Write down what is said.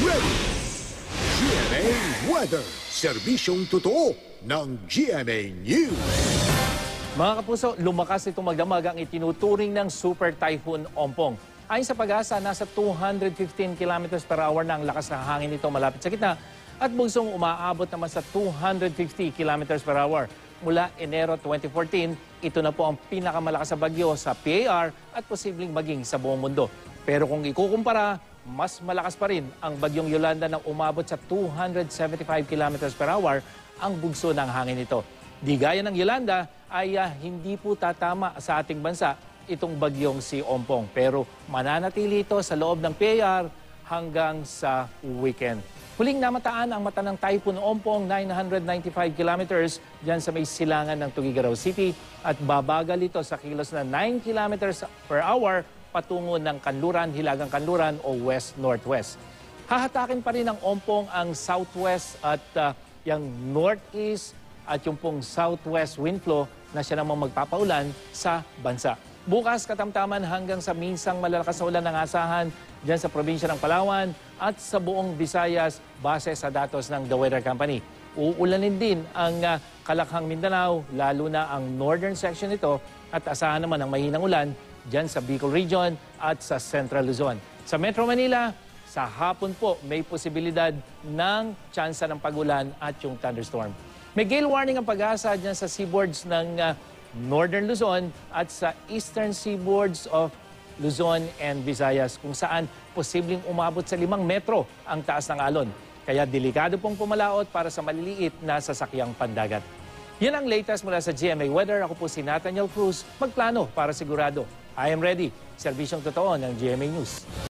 ready. GMA Weather, serbisyong totoo ng GMA News. Mga kapuso, lumakas itong magdamag ang itinuturing ng Super Typhoon Ompong. Ayon sa pag-asa, nasa 215 km per hour na ang lakas ng hangin nito malapit sa gitna at bugsong umaabot naman sa 250 km per hour. Mula Enero 2014, ito na po ang pinakamalakas na bagyo sa PAR at posibleng maging sa buong mundo. Pero kung ikukumpara, mas malakas pa rin ang bagyong Yolanda na umabot sa 275 km per hour ang bugso ng hangin nito. Di gaya ng Yolanda ay hindi po tatama sa ating bansa itong bagyong si Ompong. Pero mananatili ito sa loob ng PAR hanggang sa weekend. Huling namataan ang mata ng Typhoon Ompong, 995 kilometers dyan sa may silangan ng Tuguegarao City at babagal ito sa kilos na 9 kilometers per hour patungo ng Kanluran, Hilagang Kanluran o west-northwest. Hahatakin pa rin ng Ompong ang southwest at yung northeast at yung pong southwest wind flow na siya namang magpapaulan sa bansa. Bukas katamtaman hanggang sa minsang malalakas na ulan ng asahan dyan sa probinsya ng Palawan at sa buong Visayas base sa datos ng The Weather Company. Uulanin din ang Kalakhang Mindanao, lalo na ang northern section nito at asahan naman ang mahinang ulan dyan sa Bicol Region at sa Central Luzon. Sa Metro Manila, sa hapon po may posibilidad ng tsansa ng pagulan at yung thunderstorm. May gale warning ang pag-asa dyan sa seaboards ng Northern Luzon at sa eastern seaboards of Luzon and Visayas kung saan posibleng umabot sa 5 metro ang taas ng alon. Kaya delikado pong pumalaot para sa maliliit na sasakyang pandagat. Yan ang latest mula sa GMA Weather. Ako po si Nathaniel Cruz. Magplano para sigurado. I am ready. Serbisyong totoo ng GMA News.